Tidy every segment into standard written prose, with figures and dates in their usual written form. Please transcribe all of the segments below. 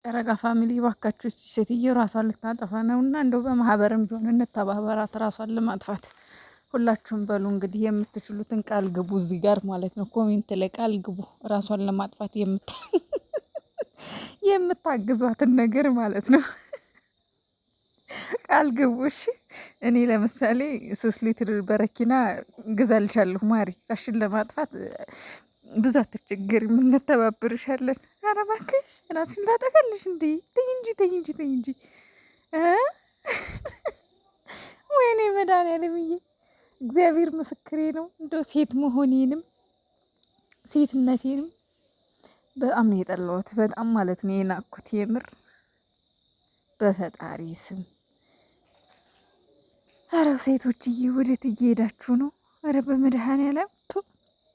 ጨረቃ ፋሚሊ ባካችሁ እስቲ ሴትዮ ራሷን ልታጠፋ ነውና እንደው በማህበርም ቢሆን እንተባበራት ራሷን ለማጥፋት። ሁላችሁም በሉ እንግዲህ የምትችሉትን ቃል ግቡ እዚህ ጋር ማለት ነው። ኮሜንት ላይ ቃል ግቡ ራሷን ለማጥፋት የምታግዟትን ነገር ማለት ነው። ቃል ግቡ እሺ። እኔ ለምሳሌ 3 ሊትር በረኪና ግዛልሻለሁ ማሪ ራሽን ለማጥፋት ብዙ አትቸገሪም፣ እንተባበርሻለን። ኧረ እባክሽ ራስሽን ታጠፊያለሽ እንዴ? ተይ እንጂ ተይ እንጂ ተይ እንጂ። ወይኔ መድኃኒዓለምዬ እግዚአብሔር ምስክሬ ነው። እንደው ሴት መሆኔንም ሴትነቴንም በጣም ነው የጠላሁት። በጣም ማለት ነው የናኩት የምር በፈጣሪ ስም። ኧረ ሴቶችዬ ወዴት እየሄዳችሁ ነው? ኧረ በመድኃኒዓለም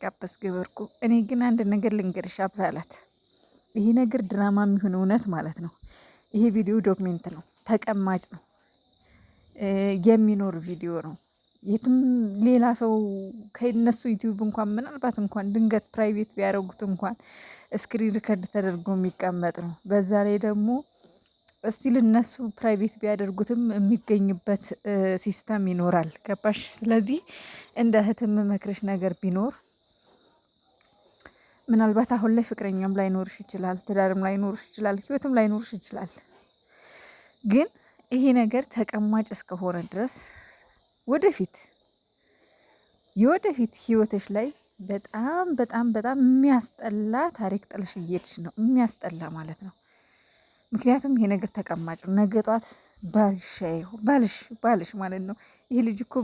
ቀበስ ገበርኩ። እኔ ግን አንድ ነገር ልንገርሽ አብዛላት፣ ይሄ ነገር ድራማ የሚሆን እውነት ማለት ነው። ይሄ ቪዲዮ ዶክሜንት ነው፣ ተቀማጭ ነው፣ የሚኖር ቪዲዮ ነው። የትም ሌላ ሰው ከነሱ ዩቲዩብ እንኳን ምናልባት እንኳን ድንገት ፕራይቬት ቢያደርጉት እንኳን ስክሪን ሪከርድ ተደርጎ የሚቀመጥ ነው። በዛ ላይ ደግሞ እስቲል እነሱ ፕራይቬት ቢያደርጉትም የሚገኝበት ሲስተም ይኖራል። ገባሽ? ስለዚህ እንደ እህትም መክረሽ ነገር ቢኖር ምናልባት አሁን ላይ ፍቅረኛም ላይኖርሽ ይችላል፣ ትዳርም ላይኖርሽ ይችላል፣ ህይወትም ላይኖርሽ ይችላል። ግን ይሄ ነገር ተቀማጭ እስከሆነ ድረስ ወደፊት የወደፊት ህይወትሽ ላይ በጣም በጣም በጣም የሚያስጠላ ታሪክ ጥለሽ እየሄድሽ ነው። የሚያስጠላ ማለት ነው። ምክንያቱም ይሄ ነገር ተቀማጭ ነው። ነገ ጧት ባልሽ ማለት ነው። ይሄ ልጅ እኮ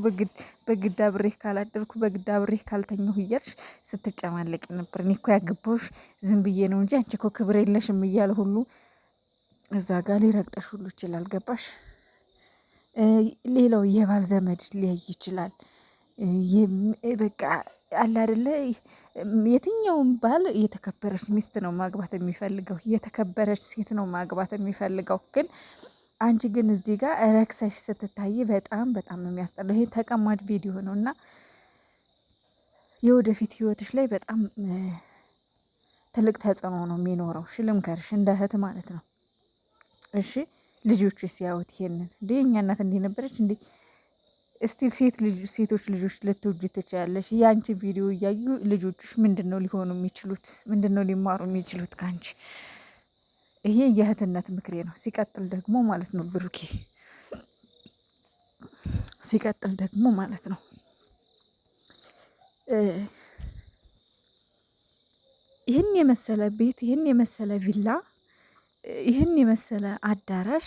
በግድ አብሬህ ካላደርኩ በግድ አብሬህ ካልተኛሁ እያልሽ ስትጨማለቅ ነበር። እኔ እኮ ያገባሁሽ ዝም ብዬ ነው እንጂ አንቺ እኮ ክብር የለሽም እያለ ሁሉ እዛ ጋር ሊረግጠሽ ሁሉ ይችላል። ገባሽ? ሌላው የባል ዘመድ ሊያይ ይችላል። በቃ አለ አይደለ? የትኛውም ባል የተከበረች ሚስት ነው ማግባት የሚፈልገው፣ የተከበረች ሴት ነው ማግባት የሚፈልገው። ግን አንቺ ግን እዚህ ጋር ረክሰሽ ስትታይ በጣም በጣም ነው የሚያስጠላው። ይሄ ተቀማጭ ቪዲዮ ነው እና የወደፊት ህይወትሽ ላይ በጣም ትልቅ ተጽዕኖ ነው የሚኖረው። ልምከርሽ እንደ እህት ማለት ነው። እሺ ልጆች ሲያዩት ይሄንን እንዴ እኛ እናት እንዲህ ነበረች እንዴ? እስቲል ሴቶች ልጆች ልትወጂ ትችያለሽ። የአንቺ ቪዲዮ እያዩ ልጆችሽ ምንድን ነው ሊሆኑ የሚችሉት? ምንድን ነው ሊማሩ የሚችሉት ከአንቺ? ይሄ የእህትነት ምክሬ ነው። ሲቀጥል ደግሞ ማለት ነው ብሩኬ፣ ሲቀጥል ደግሞ ማለት ነው ይህን የመሰለ ቤት፣ ይህን የመሰለ ቪላ፣ ይህን የመሰለ አዳራሽ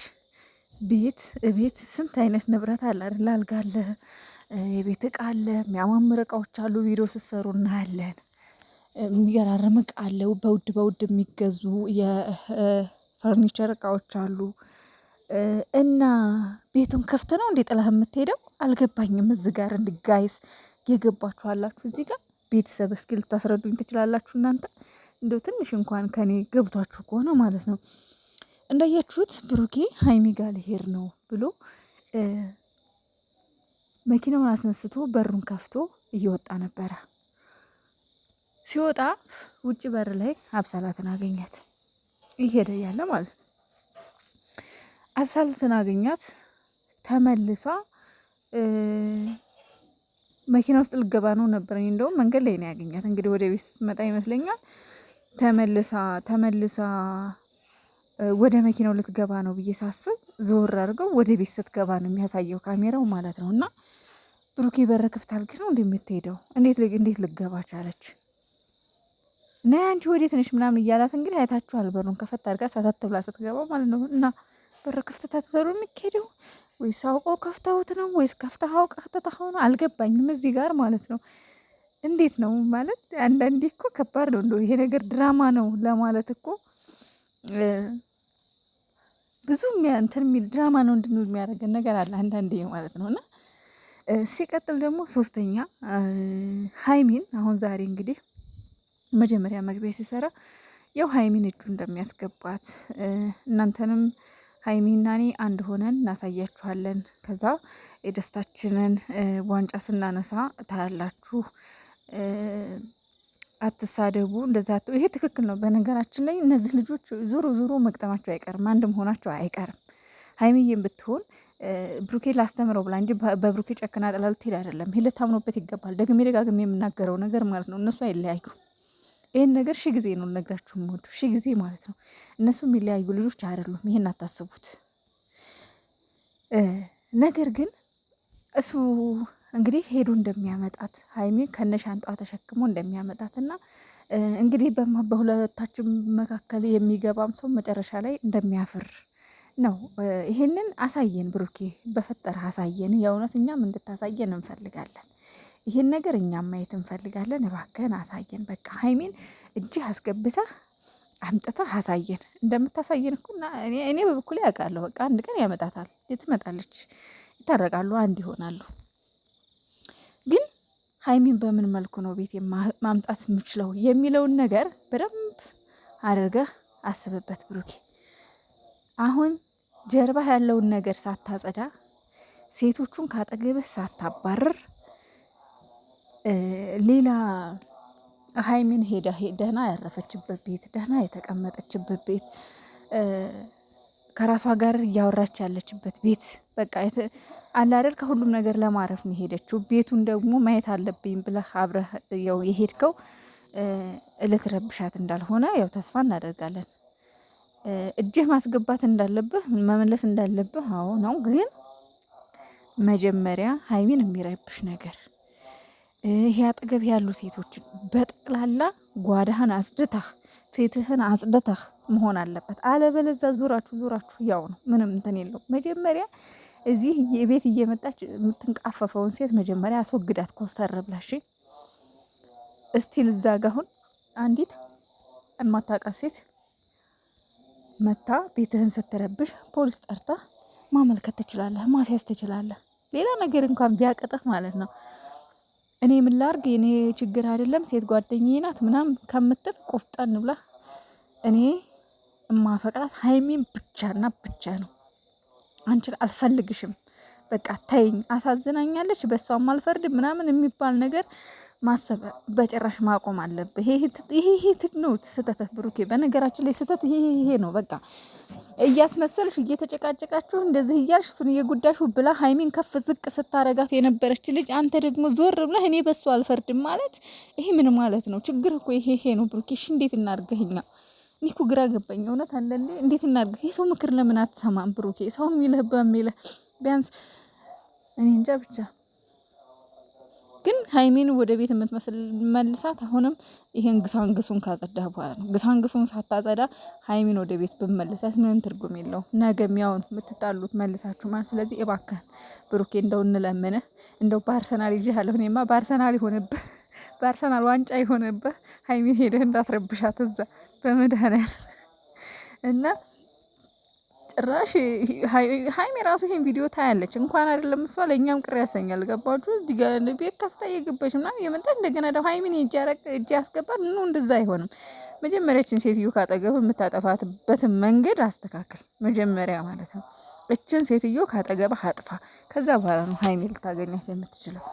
ቤት ስንት አይነት ንብረት አለ አይደል? አልጋ አለ፣ የቤት እቃ አለ፣ የሚያማምር እቃዎች አሉ። ቪዲዮ ስትሰሩ እናያለን። የሚገራርም እቃ አለ። በውድ የሚገዙ የፈርኒቸር እቃዎች አሉ። እና ቤቱን ከፍት ነው እንዴ ጥላህ የምትሄደው? አልገባኝም። እዚህ ጋር እንድጋይስ የገባችሁ አላችሁ እዚህ ጋር ቤተሰብ እስኪ ልታስረዱኝ ትችላላችሁ እናንተ? እንደው ትንሽ እንኳን ከኔ ገብቷችሁ ከሆነ ማለት ነው። እንዳያችሁት ብሩኬ ሀይሚ ጋር ልሄድ ነው ብሎ መኪናውን አስነስቶ በሩን ከፍቶ እየወጣ ነበረ። ሲወጣ ውጭ በር ላይ አብሳላትን አገኛት። እየሄደ ያለ ማለት ነው። አብሳላትን አገኛት። ተመልሷ መኪና ውስጥ ልገባ ነው ነበረኝ። እንደውም መንገድ ላይ ነው ያገኛት። እንግዲህ ወደ ቤት ስትመጣ ይመስለኛል ተመልሳ ወደ መኪናው ልትገባ ነው ብዬ ሳስብ ዞር አድርገው ወደ ቤት ስትገባ ነው የሚያሳየው ካሜራው ማለት ነው። እና ብሩኬ በር ክፍት አልክ ነው እንደምትሄደው እንዴት ልገባ ቻለች? እና አንቺ ወዴት ነሽ ምናምን እያላት እንግዲህ አይታችኋል። በሩን ከፈት አድርጋ ሳታት ብላ ስትገባ ማለት ነው። እና በር ክፍት ታትተሩ የሚካሄደው ወይስ አውቀው ከፍተውት ነው ወይስ ከፍተህ አውቀህ ተተኸው ነው? አልገባኝም እዚህ ጋር ማለት ነው። እንዴት ነው ማለት አንዳንዴ እኮ ከባድ ነው። እንደው ይሄ ነገር ድራማ ነው ለማለት እኮ ብዙ እንትን የሚል ድራማ ነው እንድንል የሚያደርገን ነገር አለ አንዳንዴ ማለት ነው። እና ሲቀጥል ደግሞ ሶስተኛ ሀይሚን አሁን ዛሬ እንግዲህ መጀመሪያ መግቢያ ሲሰራ ያው ሀይሚን እጁ እንደሚያስገባት እናንተንም ሀይሚና እኔ አንድ ሆነን እናሳያችኋለን። ከዛ የደስታችንን ዋንጫ ስናነሳ ታያላችሁ አትሳደቡ፣ እንደዛ ይሄ ትክክል ነው። በነገራችን ላይ እነዚህ ልጆች ዞሮ ዞሮ መቅጠማቸው አይቀርም፣ አንድ መሆናቸው አይቀርም። ሀይሚዬም ብትሆን ብሩኬ ላስተምረው ብላ እንጂ በብሩኬ ጨክና ጥላ ልትሄድ አይደለም። ይሄ ልታምኖበት ይገባል። ደግሜ ደጋግሜ የምናገረው ነገር ማለት ነው። እነሱ አይለያዩ። ይህን ነገር ሺ ጊዜ ነው ነግራችሁ የምወዱ ሺ ጊዜ ማለት ነው። እነሱ የሚለያዩ ልጆች አይደሉም። ይሄን አታስቡት። ነገር ግን እሱ እንግዲህ ሄዶ እንደሚያመጣት ሀይሚ ከነሻንጣ ተሸክሞ እንደሚያመጣት እና እንግዲህ በሁለታችን መካከል የሚገባም ሰው መጨረሻ ላይ እንደሚያፍር ነው። ይሄንን አሳየን ብሩኬ፣ በፈጠረ አሳየን። የእውነት እኛም እንድታሳየን እንፈልጋለን። ይሄን ነገር እኛም ማየት እንፈልጋለን። እባክህን አሳየን። በቃ ሀይሚን እጅህ አስገብተህ አምጥተህ አሳየን። እንደምታሳየን እኮ እኔ በበኩሌ ያውቃለሁ። በቃ አንድ ቀን ያመጣታል፣ ትመጣለች፣ ይታረቃሉ፣ አንድ ይሆናሉ። ግን ሀይሚን በምን መልኩ ነው ቤት ማምጣት የምችለው የሚለውን ነገር በደንብ አድርገህ አስብበት ብሩኬ። አሁን ጀርባ ያለውን ነገር ሳታጸዳ፣ ሴቶቹን ካጠገብህ ሳታባርር፣ ሌላ ሀይሚን ሄዳ ደህና ያረፈችበት ቤት፣ ደህና የተቀመጠችበት ቤት፣ ከራሷ ጋር እያወራች ያለችበት ቤት፣ በቃ አለ አይደል፣ ከሁሉም ነገር ለማረፍ ነው የሄደችው። ቤቱን ደግሞ ማየት አለብኝ ብለህ አብረህ ያው የሄድከው ልትረብሻት እንዳልሆነ ያው ተስፋ እናደርጋለን። እጅህ ማስገባት እንዳለብህ መመለስ እንዳለብህ አዎ ነው። ግን መጀመሪያ ሀይሚን የሚረብሽ ነገር ይሄ አጠገብ ያሉ ሴቶችን በጠቅላላ ጓዳህን አጽድተህ ፊትህን አጽድተህ መሆን አለበት። አለበለዛ ዙራችሁ ያው ነው፣ ምንም እንትን የለው። መጀመሪያ እዚህ ቤት እየመጣች የምትንቃፈፈውን ሴት መጀመሪያ አስወግዳት፣ ኮስተር ብላሽ። እስቲል እዛ ጋ አሁን አንዲት እማታውቃት ሴት መታ ቤትህን ስትረብሽ ፖሊስ ጠርታ ማመልከት ትችላለህ፣ ማስያዝ ትችላለህ። ሌላ ነገር እንኳን ቢያቀጥህ ማለት ነው። እኔ ምን ላርግ፣ የኔ ችግር አይደለም ሴት ጓደኛዬ ናት ምናምን ከምትል ቆፍጠን ብላ እኔ እማፈቅራት ሀይሚን ብቻና ብቻ ነው፣ አንቺን አልፈልግሽም፣ በቃ ተይኝ፣ አሳዝናኛለች፣ በሷም አልፈርድም ምናምን የሚባል ነገር ማሰብ በጭራሽ ማቆም አለብህ። ይሄ ነው ስህተት ብሩኬ። በነገራችን ላይ ስህተት ይሄ ነው። በቃ እያስመሰልሽ እየተጨቃጨቃችሁ እንደዚህ እያልሽ እሱን እየጉዳሹ ብላ ሀይሚን ከፍ ዝቅ ስታረጋት የነበረች ልጅ አንተ ደግሞ ዞር ብለህ እኔ በሱ አልፈርድም ማለት ይሄ ምን ማለት ነው? ችግር እኮ ይሄ ነው ብሩኬ። እሺ እንዴት እናርገህኛ? እኔ እኮ ግራ ገባኝ እውነት። አንዳንዴ እንዴት እናርገህ? የሰው ምክር ለምን አትሰማም ብሩኬ? ሰው የሚልህ በሚልህ ቢያንስ እኔ እንጃ ብቻ ግን ሀይሚን ወደ ቤት የምትመስል መልሳት። አሁንም ይሄን ግሳንግሱን ካጸዳህ በኋላ ነው። ግሳንግሱን ሳታጸዳ ሀይሚን ወደ ቤት ብመልሳት ምንም ትርጉም የለው። ነገም ያው የምትጣሉት መልሳችሁ ማለት። ስለዚህ እባክህን ብሩኬ እንደው እንለምንህ፣ እንደው በአርሰናል ይዤሃለሁ። እኔማ በአርሰናል ይሆንብህ፣ በአርሰናል ዋንጫ ይሆንብህ። ሀይሚን ሄደህ እንዳትረብሻት እዛ በመድኃኒዓለም እና ጭራሽ ሀይሚ ራሱ ይሄን ቪዲዮ ታያለች። እንኳን አይደለም እሷ ለእኛም ቅር ያሰኛል። ገባችሁ? እዚህ ጋር ቤት ከፍታ እየገባች ምናምን የመጣች እንደገና ደግሞ ሀይሚን እጅ ያስገባል። ኑ እንደዛ አይሆንም። መጀመሪያችን ሴትዮ ካጠገብ የምታጠፋትበትን መንገድ አስተካክል መጀመሪያ ማለት ነው። እችን ሴትዮ ካጠገብ አጥፋ። ከዛ በኋላ ነው ሀይሚ ልታገኛት የምትችለው።